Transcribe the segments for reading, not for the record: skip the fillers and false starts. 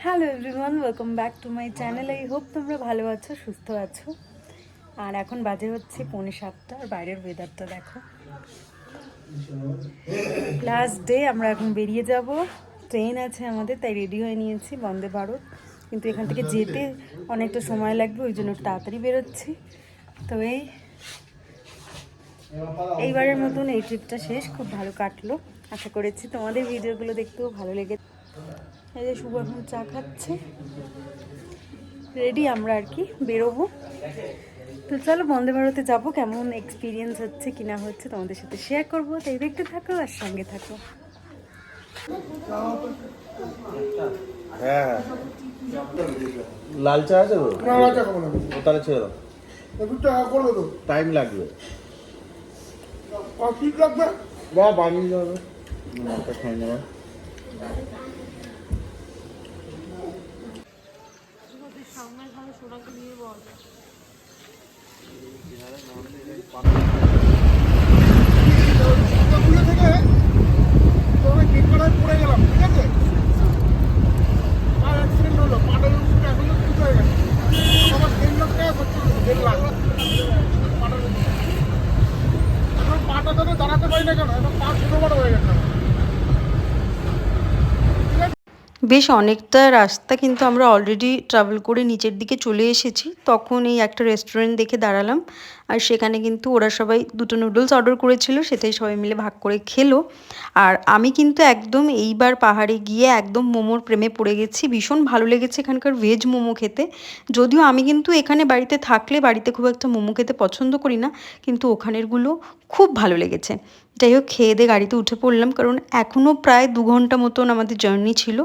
Hello everyone, welcome back to my channel. I hope তোমরা ভালো আছো, সুস্থ আছো। আর এখন বাজে হচ্ছে 6:45, আর বাইরের ওয়েদারটা দেখো। লাস্ট ডে, আমরা এখন বেরিয়ে যাব। ট্রেন আছে আমাদের, তাই রেডি হয়ে নিয়েছি, বন্দে ভারত। কিন্তু এখান থেকে যেতে অনেকটা সময় লাগবে, ওই জন্য তাড়াতাড়ি বেরোচ্ছি। তো এইবারের মতন এই ট্রিপটা শেষ, খুব ভালো কাটলো। আশা করেছি তোমাদের ভিডিওগুলো দেখতেও ভালো লেগে। এই যে শুভ এখন চা খাচ্ছে। রেডি আমরা আর কি বেরোবো। তো চলো বন্দে ভারতে যাবো, কেমন এক্সপিরিয়েন্স হচ্ছে কিনা হচ্ছে তোমাদের সাথে শেয়ার করবো। তাই দেখতে থাকো আর সঙ্গে থাকো। হ্যাঁ, লাল চা আছে তো? লাল চা খাবো না, তাহলে ছেড়ে দাও। একটু টাকা করবে তো, টাইম লাগবে। আর কি লাগবে? বা বানিয়ে যাবে, একটা খাই নেবে। পড়ে গেলাম, ঠিক আছে? আর অ্যাক্সিডেন্ট হলো, পাটা এখন ঠিক হয়ে গেছে। আমার 3 লাখ টাকা খরচ হলো, 1.5 লাখ। পাটা তো দাঁড়াতে পারি না কেন, এখন পা ছোটো বড় হয়ে গেছে। বেশ অনেকটা রাস্তা কিন্তু আমরা অলরেডি ট্রাভেল করে নিচের দিকে চলে এসেছি। তখন এই একটা রেস্টুরেন্ট দেখে দাঁড়ালাম, আর সেখানে কিন্তু ওরা সবাই 2টো নুডলস অর্ডার করেছিল, সেটাই সবাই মিলে ভাগ করে খেলো। আর আমি কিন্তু একদম এইবার পাহাড়ে গিয়ে একদম মোমোর প্রেমে পড়ে গেছি। ভীষণ ভালো লেগেছে এখানকার ভেজ মোমো খেতে। যদিও আমি কিন্তু এখানে বাড়িতে থাকলে বাড়িতে খুব একটা মোমো খেতে পছন্দ করি না, কিন্তু ওখানেরগুলো খুব ভালো লেগেছে। যাই হোক, খেয়ে দিয়ে গাড়িতে উঠে পড়লাম, কারণ এখনও প্রায় 2 ঘন্টা মতন আমাদের জার্নি ছিল।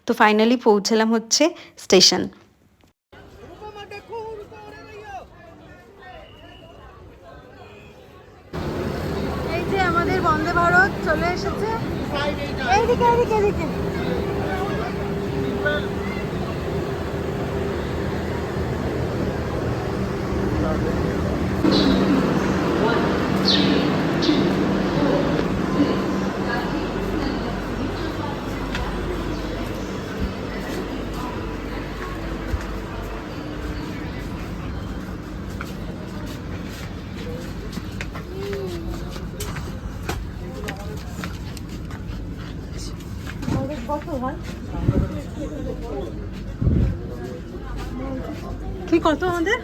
তো ফাইনালি পৌঁছালাম হচ্ছে স্টেশন। এই যে আমাদের বন্দে ভারত চলে এসেছে। এইদিকে এইদিকে এইদিকে। কি কত আমাদের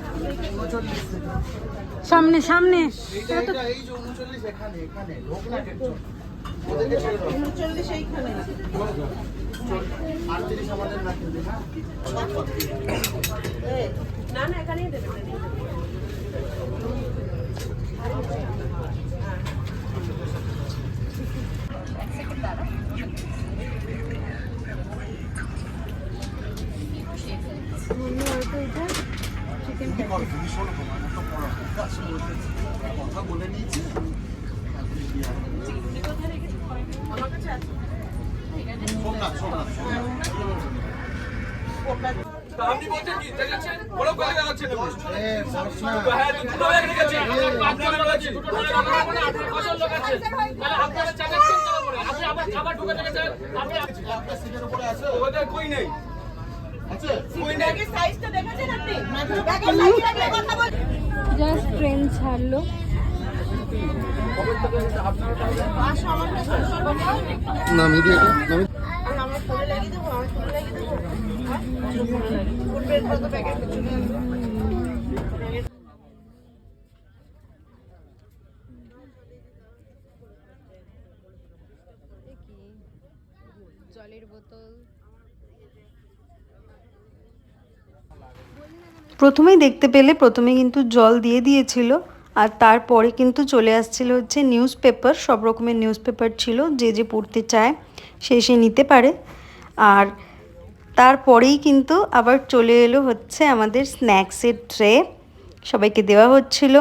সামনে সামনে না না এখানেই দেবে। কথা বলে নিয়েছি। আমার কাছে আছে। আপনি বলছেন কি ঠিক আছে বড় করে যাচ্ছে না হ্যাঁ দুটো হয়ে গেছে আপনারা বলেছেন দুটো হয়ে গেছে আপনারা কত লোক আছে মানে আপনারা চালাচ্ছেন কেন করে আপনি আবার খাবার ঢুকে রেখেছেন আপনি আপনার সিটের উপরে আছে, ওদের কই নেই আছে কই নেই ব্যাগের সাইজটা দেখেছেন আপনি? ব্যাগের সাইজটা নিয়ে কথা বল। জাস্ট ট্রেন ছাড়লো। নামিয়ে দিয়ে নামিয়ে আমার ফোনে লাগিয়ে দেবো, আমার ফোনে লাগিয়ে দেবো। ফুটবের কত ব্যাগের পিছনে জলের বোতল। প্রথমেই দেখতে পেলে প্রথমে কিন্তু জল দিয়ে দিয়েছিল, আর তারপরে কিন্তু চলে আসছিল হচ্ছে নিউজ পেপার। সব রকমের নিউজ পেপার ছিল, যে যে পড়তে চায় সে নিতে পারে। আর তারপরেই কিন্তু আবার চলে এলো হচ্ছে আমাদের স্ন্যাক্সের ট্রে, সবাইকে দেওয়া হচ্ছিল।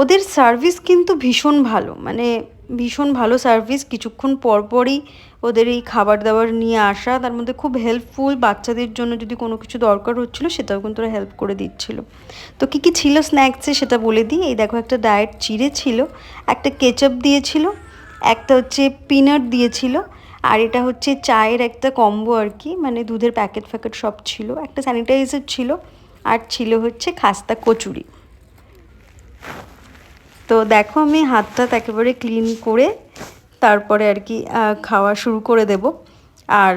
ওদের সার্ভিস কিন্তু ভীষণ ভালো, মানে ভীষণ ভালো সার্ভিস। কিছুক্ষণ পরপরই ওদের এই খাবার দাবার নিয়ে আসা, তার মধ্যে খুব হেল্পফুল। বাচ্চাদের জন্য যদি কোনো কিছু দরকার হচ্ছিলো সেটাও কিন্তু ওরা হেল্প করে দিচ্ছিল। তো কী কী ছিল স্ন্যাক্সে সেটা বলে দিই। এই দেখো, একটা ডায়েট চিড়ে ছিল, একটা কেচাপ দিয়েছিল, একটা হচ্ছে পিনাট দিয়েছিল, আর এটা হচ্ছে চায়ের একটা কম্বো আর কি, মানে দুধের প্যাকেট ফ্যাকেট সব ছিল, একটা স্যানিটাইজার ছিল, আর ছিল হচ্ছে খাস্তা কচুরি। তো দেখো আমি হাতটা একেবারে ক্লিন করে তারপরে আর কি খাওয়া শুরু করে দেব। আর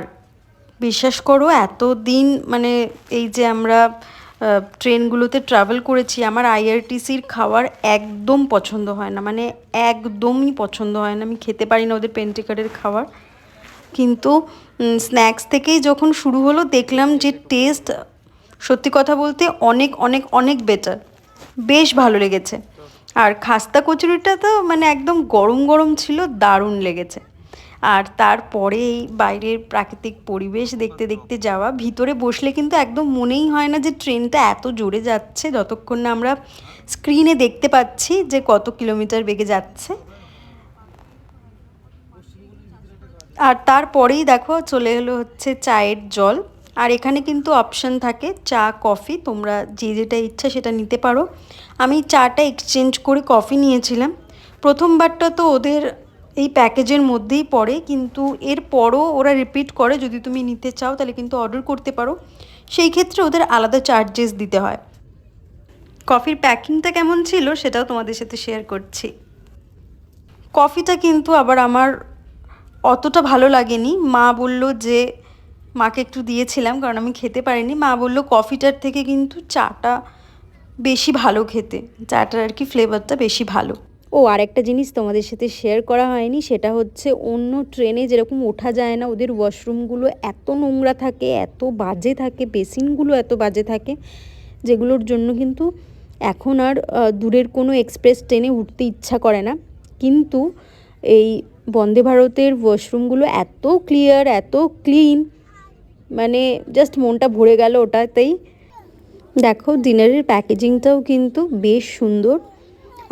বিশ্বাস করো এতদিন মানে এই যে আমরা ট্রেনগুলোতে ট্রাভেল করেছি, আমার আইআরটিসির খাবার একদম পছন্দ হয় না, মানে একদমই পছন্দ হয় না, আমি খেতে পারি না ওদের পেন্টিকারের খাবার। কিন্তু স্ন্যাক্স থেকেই যখন শুরু হলো দেখলাম যে টেস্ট সত্যি কথা বলতে অনেক অনেক অনেক বেটার, বেশ ভালো লেগেছে। আর খাস্তা কচুরিটা তো মানে একদম গরম গরম ছিল, দারুণ লেগেছে। আর তারপরে এই বাইরের প্রাকৃতিক পরিবেশ দেখতে দেখতে যাওয়া, ভিতরে বসলে কিন্তু একদম মনেই হয় না যে ট্রেনটা এত জোরে যাচ্ছে, যতক্ষণ না আমরা স্ক্রিনে দেখতে পাচ্ছি যে কত কিলোমিটার বেগে যাচ্ছে। আর তারপরেই দেখো চলে এলো হচ্ছে চায়ের জল। আর এখানে কিন্তু অপশান থাকে চা কফি, তোমরা যে যেটা ইচ্ছা সেটা নিতে পারো। আমি চাটা এক্সচেঞ্জ করে কফি নিয়েছিলাম। প্রথমবারটা তো ওদের এই প্যাকেজের মধ্যেই পড়ে, কিন্তু এরপরও ওরা রিপিট করে, যদি তুমি নিতে চাও তাহলে কিন্তু অর্ডার করতে পারো, সেই ক্ষেত্রে ওদের আলাদা চার্জেস দিতে হয়। কফির প্যাকিংটা কেমন ছিল সেটাও তোমাদের সাথে শেয়ার করছি। কফিটা কিন্তু আবার আমার অতটা ভালো লাগেনি। মা বলল যে, মাকে একটু দিয়েছিলাম কারণ আমি খেতে পারিনি, মা বলল কফিটার থেকে কিন্তু চাটা বেশি ভালো খেতে, চাটার আর কি ফ্লেভারটা বেশি ভালো। ও আর একটা জিনিস তোমাদের সাথে শেয়ার করা হয়নি, সেটা হচ্ছে অন্য ট্রেনে যেরকম ওঠা যায় না, ওদের ওয়াশরুমগুলো এত নোংরা থাকে, এত বাজে থাকে, বেসিনগুলো এত বাজে থাকে, যেগুলোর জন্য কিন্তু এখন আর দূরের কোনো এক্সপ্রেস ট্রেনে উঠতে ইচ্ছা করে না। কিন্তু এই বন্দে ভারতের ওয়াশরুমগুলো এত ক্লিয়ার, এত ক্লিন, মানে জাস্ট মনটা ভরে গেল ওটাতেই। দেখো ডিনারের প্যাকেজিংটাও কিন্তু বেশ সুন্দর।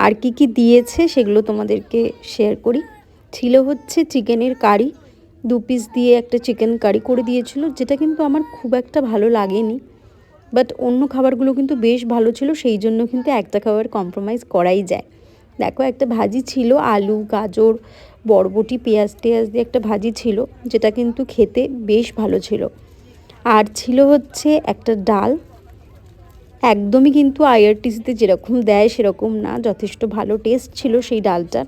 আর কি কি দিয়েছে সেগুলো তোমাদেরকে শেয়ার করি। ছিল হচ্ছে চিকেনের কারি, 2 পিস দিয়ে একটা চিকেন কারি করে দিয়েছিল, যেটা কিন্তু আমার খুব একটা ভালো লাগেনি, বাট অন্য খাবারগুলো কিন্তু বেশ ভালো ছিল, সেই জন্য কিন্তু একটা খাবার কম্প্রোমাইজ করাই যায়। দেখো একটা ভাজি ছিল, আলু গাজর বরবটি পেঁয়াজ টেয়াজ দিয়ে একটা ভাজি ছিল, যেটা কিন্তু খেতে বেশ ভালো ছিল। আর ছিল হচ্ছে একটা ডাল, একদমই কিন্তু আইআরটিসিতে যেরকম দেয় সেরকম না, যথেষ্ট ভালো টেস্ট ছিল সেই ডালটা।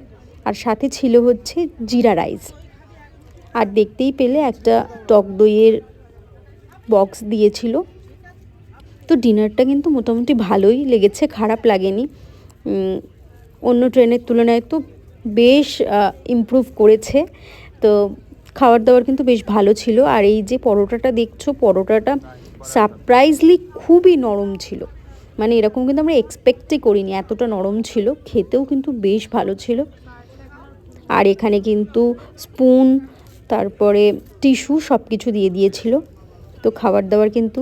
আর সাথে ছিল হচ্ছে জিরা রাইস। আর দেখতেই পেলে একটা টক দইয়ের বক্স দিয়েছিল। তো ডিনারটা কিন্তু মোটামুটি ভালোই লেগেছে, খারাপ লাগেনি। অন্য ট্রেনের তুলনায় তো বেশ ইমপ্রুভ করেছে। তো খাবার দাবার কিন্তু বেশ ভালো ছিল। আর এই যে পরোটাটা দেখছো, পরোটাটা সারপ্রাইজলি খুবই নরম ছিল, মানে এরকম কিন্তু আমরা এক্সপেক্টই করিনি, এতটা নরম ছিল, খেতেও কিন্তু বেশ ভালো ছিল। আর এখানে কিন্তু স্পুন, তারপরে টিস্যু সব কিছু দিয়ে দিয়েছিল। তো খাবার দাবার কিন্তু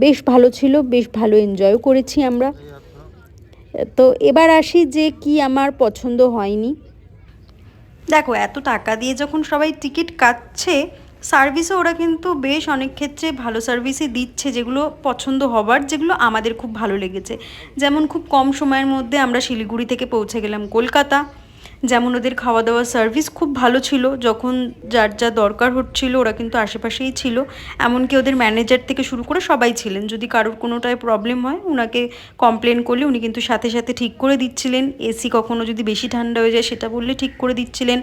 বেশ ভালো ছিল, বেশ ভালো এনজয়ও করেছি আমরা। তো এবার আসি যে কি আমার পছন্দ হয়নি। দেখো এত টাকা দিয়ে যখন সবাই টিকিট কাটছে, সার্ভিসও ওরা কিন্তু বেশ অনেক ক্ষেত্রে ভালো সার্ভিসই দিচ্ছে, যেগুলো পছন্দ হবার, যেগুলো আমাদের খুব ভালো লেগেছে। যেমন খুব কম সময়ের মধ্যে আমরা শিলিগুড়ি থেকে পৌঁছে গেলাম কলকাতা। যেমন ওদের খাওয়া দাওয়ার সার্ভিস খুব ভালো ছিল, যখন যার যা দরকার হচ্ছিল ওরা কিন্তু আশেপাশেই ছিল, এমনকি ওদের ম্যানেজার থেকে শুরু করে সবাই ছিলেন। যদি কারোর কোনোটায় প্রবলেম হয় ওনাকে কমপ্লেন করলে উনি কিন্তু সাথে সাথে ঠিক করে দিচ্ছিলেন। এসি কখনো যদি বেশি ঠান্ডা হয়ে যায় সেটা বললে ঠিক করে দিচ্ছিলেন,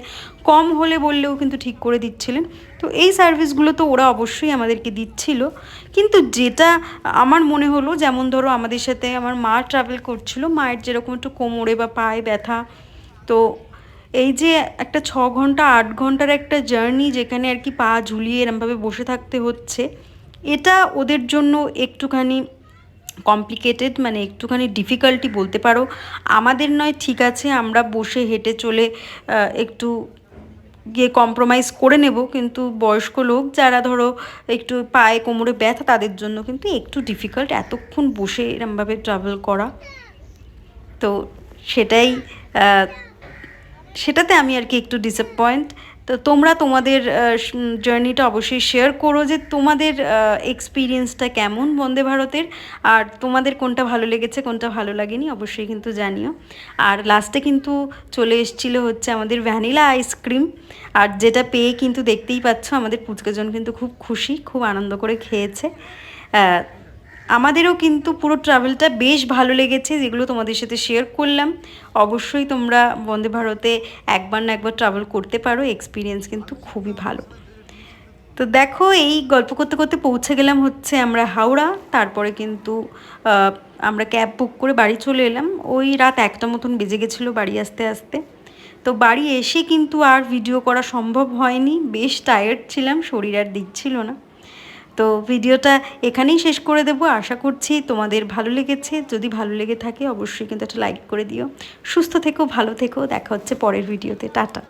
কম হলে বললেও কিন্তু ঠিক করে দিচ্ছিলেন। তো এই সার্ভিসগুলো তো ওরা অবশ্যই আমাদেরকে দিচ্ছিল। কিন্তু যেটা আমার মনে হলো, যেমন ধরো আমাদের সাথে আমার মা ট্রাভেল করছিল, মায়ের যেরকম একটু কোমরে বা পায়ে ব্যথা, তো এই যে একটা 6 ঘন্টা 8 ঘন্টার একটা জার্নি, যেখানে আর কি পা ঝুলিয়ে এরমভাবে বসে থাকতে হচ্ছে, এটা ওদের জন্য একটুখানি কমপ্লিকেটেড, মানে একটুখানি ডিফিকাল্টি বলতে পারো। আমাদের নয় ঠিক আছে, আমরা বসে হেঁটে চলে একটু গিয়ে কম্প্রোমাইজ করে নেব, কিন্তু বয়স্ক লোক যারা ধরো একটু পায়ে কোমরে ব্যথা, তাদের জন্য কিন্তু একটু ডিফিকাল্ট এতক্ষণ বসে এরমভাবে ট্রাভেল করা। তো সেটাতে আমি আর কি একটু ডিসঅ্যাপয়েন্ট। তো তোমরা তোমাদের জার্নিটা অবশ্যই শেয়ার করো যে তোমাদের এক্সপিরিয়েন্সটা কেমন বন্দে ভারতের, আর তোমাদের কোনটা ভালো লেগেছে কোনটা ভালো লাগেনি অবশ্যই কিন্তু জানিও। আর লাস্টে কিন্তু চলে এসেছিলো হচ্ছে আমাদের ভ্যানিলা আইসক্রিম, আর যেটা পেয়ে কিন্তু দেখতেই পাচ্ছ আমাদের পুচকেজন কিন্তু খুব খুশি, খুব আনন্দ করে খেয়েছে। আমাদেরও কিন্তু পুরো ট্রাভেলটা বেশ ভালো লেগেছে, যেগুলো তোমাদের সাথে শেয়ার করলাম। অবশ্যই তোমরা বন্দে ভারতে একবার না একবার ট্রাভেল করতে পারো, এক্সপিরিয়েন্স কিন্তু খুবই ভালো। তো দেখো এই গল্প করতে করতে পৌঁছে গেলাম হচ্ছে আমরা হাওড়া। তারপরে কিন্তু আমরা ক্যাব বুক করে বাড়ি চলে এলাম। ওই রাত 1টা মতন বেজে গেছিলো বাড়ি আসতে আসতে। তো বাড়ি এসে কিন্তু আর ভিডিও করা সম্ভব হয়নি, বেশ টায়ার্ড ছিলাম, শরীর আর দিচ্ছিল না। তো ভিডিওটা এখানেই শেষ করে দেবো। আশা করছি তোমাদের ভালো লেগেছে। যদি ভালো লেগে থাকে অবশ্যই কিন্তু একটা লাইক করে দিও। সুস্থ থেকো, ভালো থেকো, দেখা হচ্ছে পরের ভিডিওতে। টাটা।